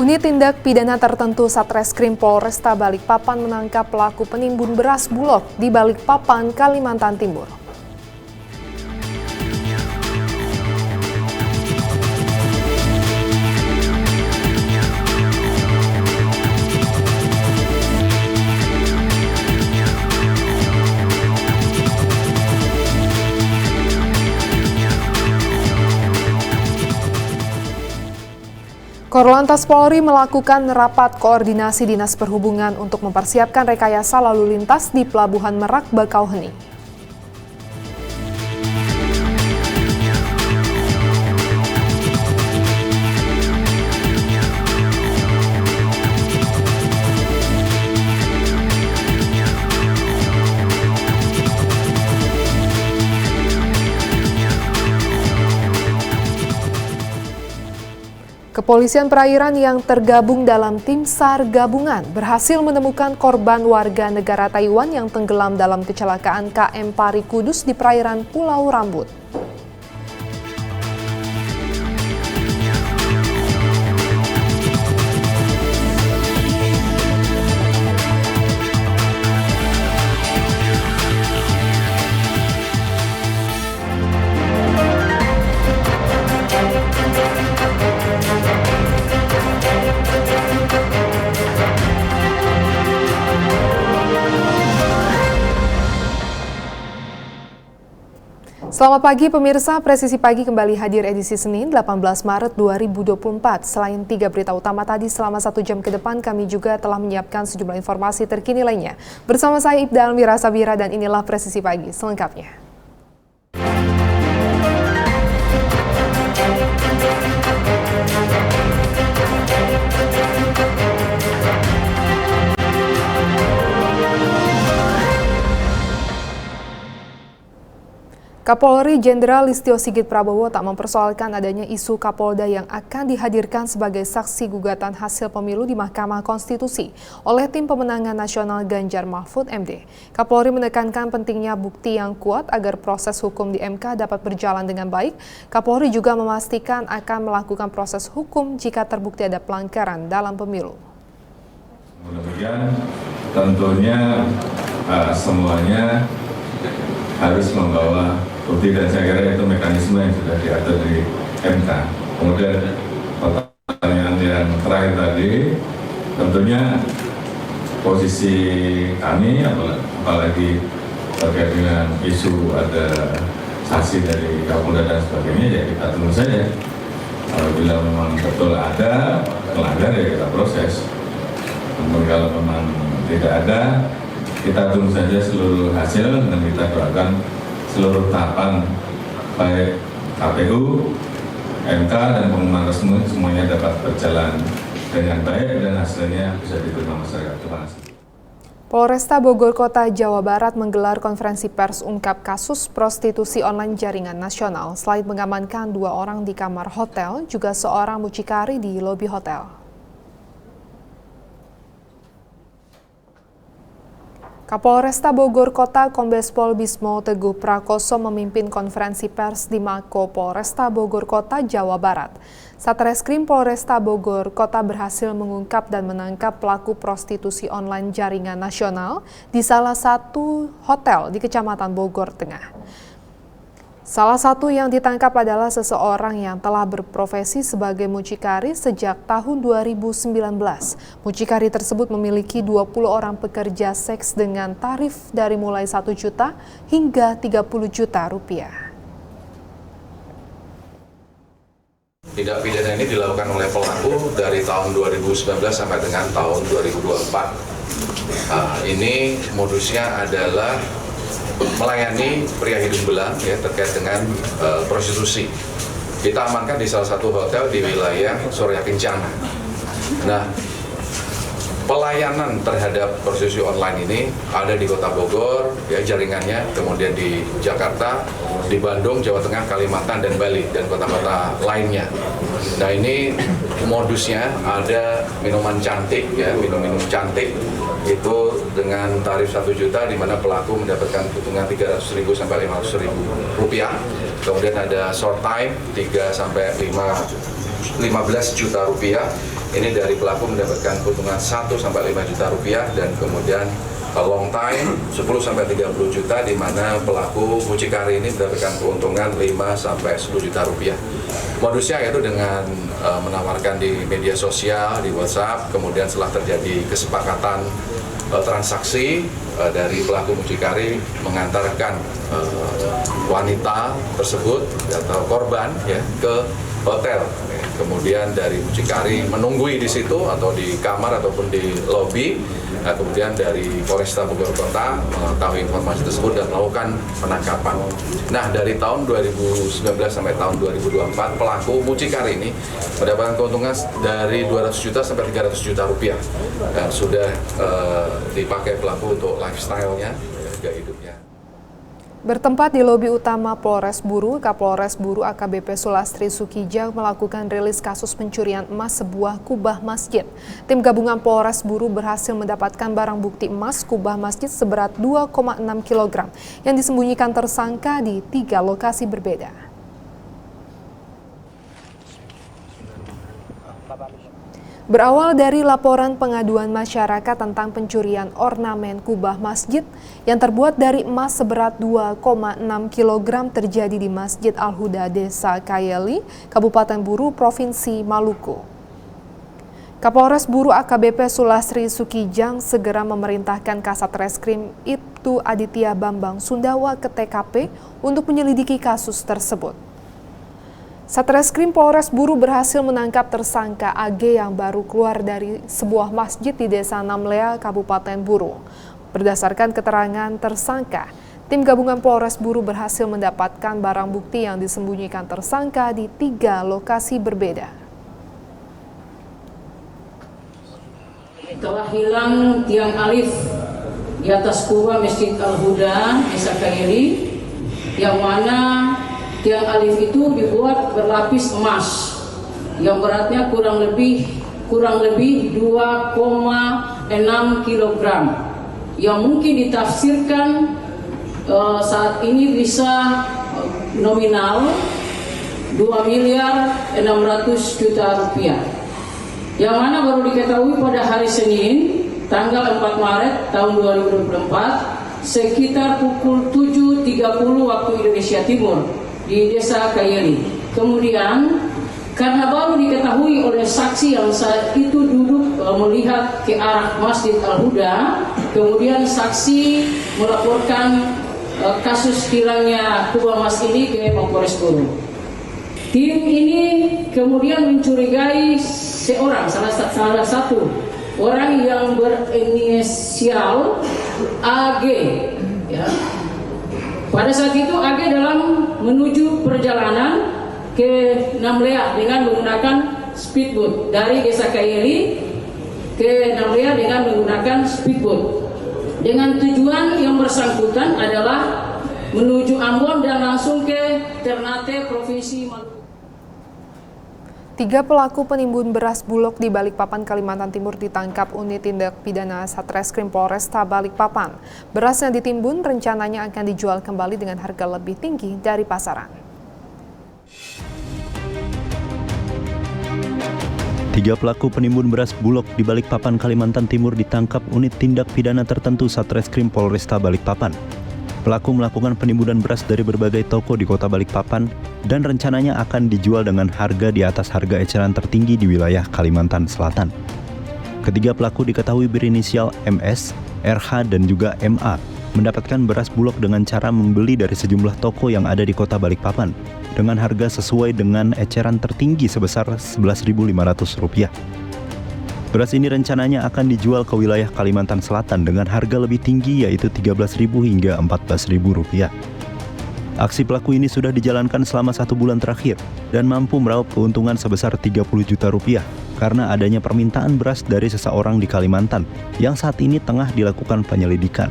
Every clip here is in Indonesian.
Unit Tindak Pidana Tertentu Satreskrim Polresta Balikpapan menangkap pelaku penimbun beras Bulog di Balikpapan, Kalimantan Timur. Korlantas Polri melakukan rapat koordinasi Dinas Perhubungan untuk mempersiapkan rekayasa lalu lintas di Pelabuhan Merak Bakauheni. Kepolisian perairan yang tergabung dalam tim SAR gabungan berhasil menemukan korban warga negara Taiwan yang tenggelam dalam kecelakaan KM Pari Kudus di perairan Pulau Rambut. Selamat pagi pemirsa, Presisi Pagi kembali hadir edisi Senin 18 Maret 2024. Selain 3 berita utama tadi, selama 1 jam ke depan kami juga telah menyiapkan sejumlah informasi terkini lainnya. Bersama saya Ibda Almira Sabira dan inilah Presisi Pagi selengkapnya. Kapolri Jenderal Listio Sigit Prabowo tak mempersoalkan adanya isu Kapolda yang akan dihadirkan sebagai saksi gugatan hasil pemilu di Mahkamah Konstitusi oleh Tim Pemenangan Nasional Ganjar Mahfud MD. Kapolri menekankan pentingnya bukti yang kuat agar proses hukum di MK dapat berjalan dengan baik. Kapolri juga memastikan akan melakukan proses hukum jika terbukti ada pelanggaran dalam pemilu. Kemudian tentunya semuanya harus membawa bukti dan saya kira itu mekanisme yang sudah diatur di MK. Kemudian pertanyaan yang terakhir tadi, tentunya posisi kami apalagi terkait dengan isu ada saksi dari Kapolda dan sebagainya, ya kita tunggu saja. Apabila memang betul ada pelanggar ya kita proses. Namun kalau memang tidak ada, kita tunggu saja seluruh hasil dan kita doakan seluruh tahapan baik KPU, MK dan pengumuman resmi semuanya dapat berjalan dengan baik dan hasilnya bisa diterima masyarakat. Terima kasih. Polresta Bogor Kota Jawa Barat menggelar konferensi pers ungkap kasus prostitusi online jaringan nasional selain mengamankan 2 orang di kamar hotel, juga seorang mucikari di lobi hotel. Kapolresta Bogor Kota Kombes Pol Bismo Teguh Prakoso memimpin konferensi pers di Mako Polresta Bogor Kota Jawa Barat. Satreskrim Polresta Bogor Kota berhasil mengungkap dan menangkap pelaku prostitusi online jaringan nasional di salah satu hotel di Kecamatan Bogor Tengah. Salah satu yang ditangkap adalah seseorang yang telah berprofesi sebagai mucikari sejak tahun 2019. Mucikari tersebut memiliki 20 orang pekerja seks dengan tarif dari mulai 1 juta hingga 30 juta rupiah. Tindak pidana ini dilakukan oleh pelaku dari tahun 2019 sampai dengan tahun 2024. Ini modusnya adalah melayani pria hidung belang ya, terkait dengan prostitusi. Kita amankan di salah satu hotel di wilayah Surya Kencana. Nah, pelayanan terhadap prostitusi online ini ada di Kota Bogor, ya jaringannya, kemudian di Jakarta, di Bandung, Jawa Tengah, Kalimantan, dan Bali, dan kota-kota lainnya. Nah ini modusnya ada minuman cantik, ya minum-minum cantik itu dengan tarif 1 juta, di mana pelaku mendapatkan keuntungan 300.000 sampai 500.000 rupiah. Kemudian ada short time 3 sampai 15 juta rupiah. Ini dari pelaku mendapatkan keuntungan 1 sampai 5 juta rupiah, dan kemudian long time 10 sampai 30 juta, di mana pelaku mucikari ini mendapatkan keuntungan 5 sampai 10 juta rupiah. Modusnya yaitu dengan menawarkan di media sosial, di WhatsApp, kemudian setelah terjadi kesepakatan transaksi dari pelaku mucikari mengantarkan wanita tersebut atau korban, ya, ke hotel. Kemudian dari mucikari menunggui di situ atau di kamar ataupun di lobi. Nah, kemudian dari Polresta Bogor Kota mengetahui informasi tersebut dan melakukan penangkapan. Nah, dari tahun 2019 sampai tahun 2024 pelaku mucikari ini mendapatkan keuntungan dari 200 juta sampai 300 juta rupiah, dan sudah dipakai pelaku untuk lifestyle-nya, gaya hidupnya. Bertempat di lobi utama Polres Buru, Kapolres Buru AKBP Sulastri Sukijang melakukan rilis kasus pencurian emas sebuah kubah masjid. Tim gabungan Polres Buru berhasil mendapatkan barang bukti emas kubah masjid seberat 2,6 kg yang disembunyikan tersangka di 3 lokasi berbeda. Berawal dari laporan pengaduan masyarakat tentang pencurian ornamen kubah masjid yang terbuat dari emas seberat 2,6 kg terjadi di Masjid Al-Huda Desa Kayeli, Kabupaten Buru, Provinsi Maluku. Kapolres Buru AKBP Sulastri Sukijang segera memerintahkan Kasat Reskrim Ibtu Aditya Bambang Sundawa ke TKP untuk menyelidiki kasus tersebut. Satreskrim Polres Buru berhasil menangkap tersangka AG yang baru keluar dari sebuah masjid di Desa Namlea, Kabupaten Buru. Berdasarkan keterangan tersangka, tim gabungan Polres Buru berhasil mendapatkan barang bukti yang disembunyikan tersangka di 3 lokasi berbeda. Telah hilang tiang alif di atas kubah Masjid Al-Huda Desa Kayeli, yang mana tiang alif itu dibuat berlapis emas yang beratnya kurang lebih 2,6 kg, yang mungkin ditafsirkan saat ini bisa nominal 2.600.000.000 rupiah, yang mana baru diketahui pada hari Senin tanggal 4 Maret tahun 2024 sekitar pukul 7.30 waktu Indonesia Timur di Desa Kayeli. Kemudian karena baru diketahui oleh saksi yang saat itu duduk melihat ke arah Masjid Al-Huda, kemudian saksi melaporkan kasus hilangnya kubah emas ini ke Mapolres Buru. Tim ini kemudian mencurigai salah satu orang yang berinisial AG, ya. Pada saat itu AG dalam menuju perjalanan ke Namlea dengan menggunakan speedboat dari Desa Kayeli ke Namlea dengan menggunakan speedboat, dengan tujuan yang bersangkutan adalah menuju Ambon dan langsung ke Ternate, Provinsi Maluku. 3 pelaku penimbun beras Bulog di Balikpapan, Kalimantan Timur ditangkap unit tindak pidana Satreskrim Polresta Balikpapan. Beras yang ditimbun rencananya akan dijual kembali dengan harga lebih tinggi dari pasaran. 3 pelaku penimbun beras Bulog di Balikpapan, Kalimantan Timur ditangkap unit tindak pidana tertentu Satreskrim Polresta Balikpapan. Pelaku melakukan penimbunan beras dari berbagai toko di kota Balikpapan dan rencananya akan dijual dengan harga di atas harga eceran tertinggi di wilayah Kalimantan Selatan. Ketiga pelaku diketahui berinisial MS, RH, dan juga MA, mendapatkan beras Bulog dengan cara membeli dari sejumlah toko yang ada di kota Balikpapan dengan harga sesuai dengan eceran tertinggi sebesar Rp11.500. Beras ini rencananya akan dijual ke wilayah Kalimantan Selatan dengan harga lebih tinggi, yaitu Rp13.000 hingga Rp14.000. Aksi pelaku ini sudah dijalankan selama 1 bulan terakhir dan mampu meraup keuntungan sebesar Rp30 juta karena adanya permintaan beras dari seseorang di Kalimantan yang saat ini tengah dilakukan penyelidikan.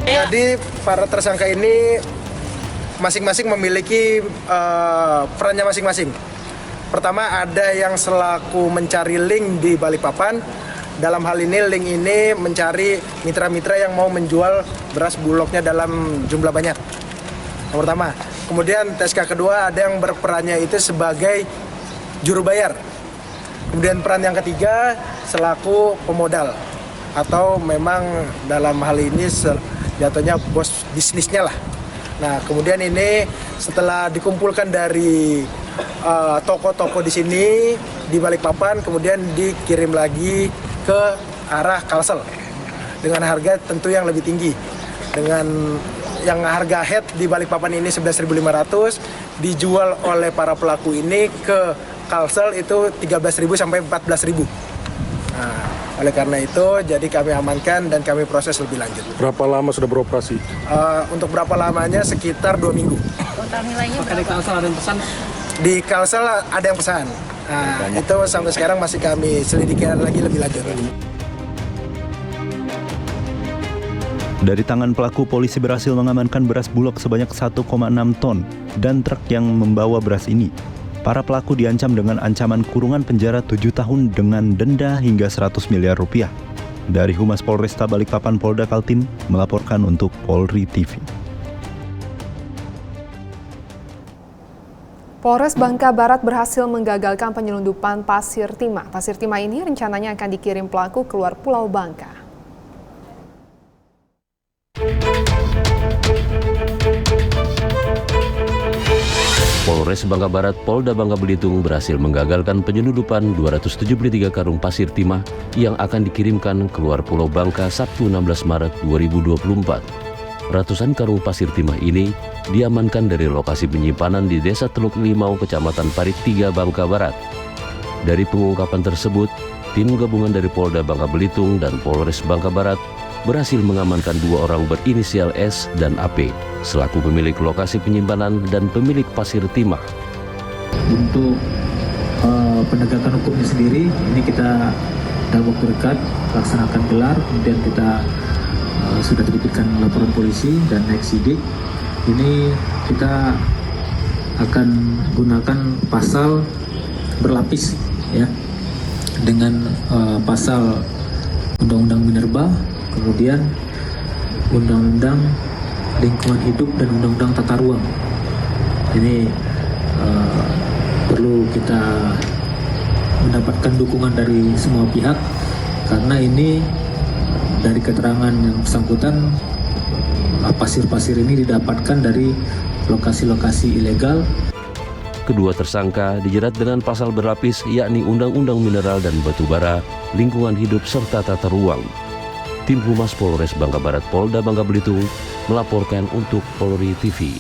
Jadi para tersangka ini masing-masing memiliki perannya masing-masing. Pertama, ada yang selaku mencari link di Balikpapan. Dalam hal ini link ini mencari mitra-mitra yang mau menjual beras Bulognya dalam jumlah banyak. Yang pertama. Kemudian TSK kedua ada yang berperannya itu sebagai juru bayar. Kemudian peran yang ketiga selaku pemodal atau memang dalam hal ini jatuhnya bos bisnisnya lah. Nah, kemudian ini setelah dikumpulkan dari toko-toko di sini di Balikpapan, kemudian dikirim lagi ke arah Kalsel dengan harga tentu yang lebih tinggi. Dengan yang harga head di Balikpapan ini 11.500, dijual oleh para pelaku ini ke Kalsel itu 13.000 sampai 14.000. Nah, oleh karena itu, jadi kami amankan dan kami proses lebih lanjut. Berapa lama sudah beroperasi? Untuk berapa lamanya? Sekitar 2 minggu. Total nilainya berapa? Di Kalsel ada yang pesan? Di Kalsel ada yang pesan. Nah, itu sampai sekarang masih kami selidiki lagi lebih lanjut. Dari tangan pelaku, polisi berhasil mengamankan beras Bulog sebanyak 1,6 ton dan truk yang membawa beras ini. Para pelaku diancam dengan ancaman kurungan penjara 7 tahun dengan denda hingga 100 miliar rupiah. Dari Humas Polresta Balikpapan, Polda Kaltim melaporkan untuk Polri TV. Polres Bangka Barat berhasil menggagalkan penyelundupan pasir timah. Pasir timah ini rencananya akan dikirim pelaku keluar Pulau Bangka. Polres Bangka Barat, Polda Bangka Belitung berhasil menggagalkan penyelundupan 273 karung pasir timah yang akan dikirimkan keluar Pulau Bangka Sabtu 16 Maret 2024. Ratusan karung pasir timah ini diamankan dari lokasi penyimpanan di Desa Teluk Limau, Kecamatan Parit 3, Bangka Barat. Dari pengungkapan tersebut, tim gabungan dari Polda Bangka Belitung dan Polres Bangka Barat berhasil mengamankan 2 orang berinisial S dan AP selaku pemilik lokasi penyimpanan dan pemilik pasir timah. Untuk penegakan hukumnya sendiri, ini kita dalam waktu dekat laksanakan gelar, kemudian kita sudah terbitkan laporan polisi dan naik sidik. Ini kita akan gunakan pasal berlapis ya, dengan pasal Undang-Undang Minerba, kemudian Undang-Undang Lingkungan Hidup dan Undang-Undang Tata Ruang. Ini perlu kita mendapatkan dukungan dari semua pihak, karena ini dari keterangan yang bersangkutan pasir-pasir ini didapatkan dari lokasi-lokasi ilegal. Kedua tersangka dijerat dengan pasal berlapis, yakni Undang-Undang Mineral dan Batubara, Lingkungan Hidup serta Tata Ruang. Tim Humas Polres Bangka Barat, Polda Bangka Belitung melaporkan untuk Polri TV.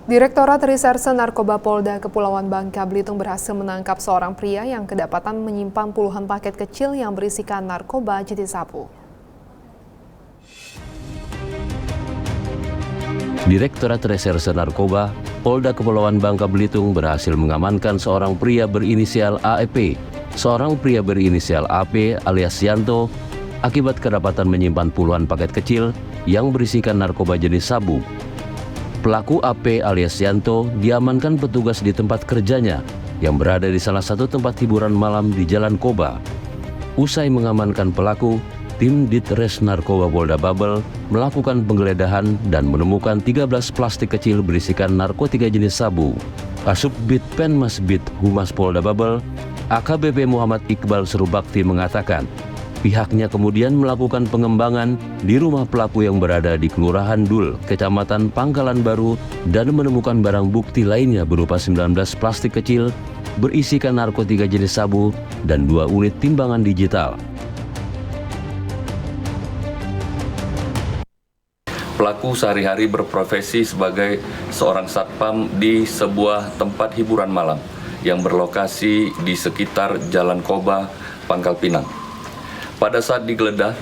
Direktorat Reserse Narkoba Polda Kepulauan Bangka Belitung berhasil menangkap seorang pria yang kedapatan menyimpan puluhan paket kecil yang berisikan narkoba jenis sabu. Direktorat Reserse Narkoba Polda Kepulauan Bangka Belitung berhasil mengamankan seorang pria berinisial AEP. Seorang pria berinisial AP alias Yanto akibat kedapatan menyimpan puluhan paket kecil yang berisikan narkoba jenis sabu. Pelaku AP alias Yanto diamankan petugas di tempat kerjanya yang berada di salah satu tempat hiburan malam di Jalan Koba. Usai mengamankan pelaku, tim Ditres Narkoba Polda Babel melakukan penggeledahan dan menemukan 13 plastik kecil berisikan narkotika jenis sabu. Kasubdit Penmasbid Humas Polda Babel, AKBP Muhammad Iqbal Serubakti mengatakan, pihaknya kemudian melakukan pengembangan di rumah pelaku yang berada di Kelurahan Dul, Kecamatan Pangkalan Baru, dan menemukan barang bukti lainnya berupa 19 plastik kecil berisikan narkotika jenis sabu dan 2 unit timbangan digital. Pelaku sehari-hari berprofesi sebagai seorang satpam di sebuah tempat hiburan malam yang berlokasi di sekitar Jalan Koba, Pangkal Pinang. Pada saat digeledah,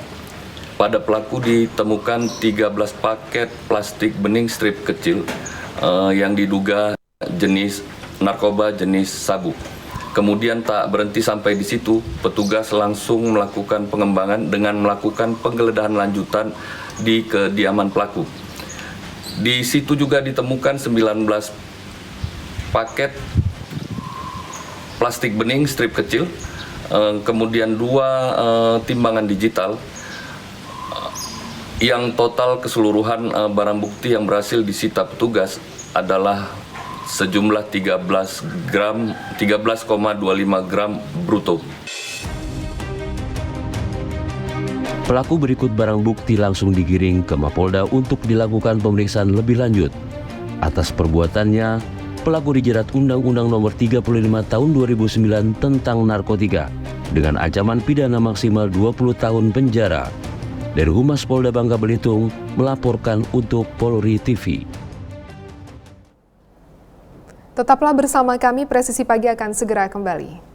pada pelaku ditemukan 13 paket plastik bening strip kecil yang diduga jenis narkoba jenis sabu. Kemudian tak berhenti sampai di situ, petugas langsung melakukan pengembangan dengan melakukan penggeledahan lanjutan di kediaman pelaku. Di situ juga ditemukan 19 paket plastik bening strip kecil, kemudian 2 timbangan digital, yang total keseluruhan barang bukti yang berhasil disita petugas adalah sejumlah 13,25 gram bruto. Pelaku berikut barang bukti langsung digiring ke Mapolda untuk dilakukan pemeriksaan lebih lanjut. Atas perbuatannya, pelaku dijerat Undang-Undang Nomor 35 Tahun 2009 tentang narkotika dengan ancaman pidana maksimal 20 tahun penjara. Dari Humas Polda Bangka Belitung melaporkan untuk Polri TV. Tetaplah bersama kami, Presisi Pagi akan segera kembali.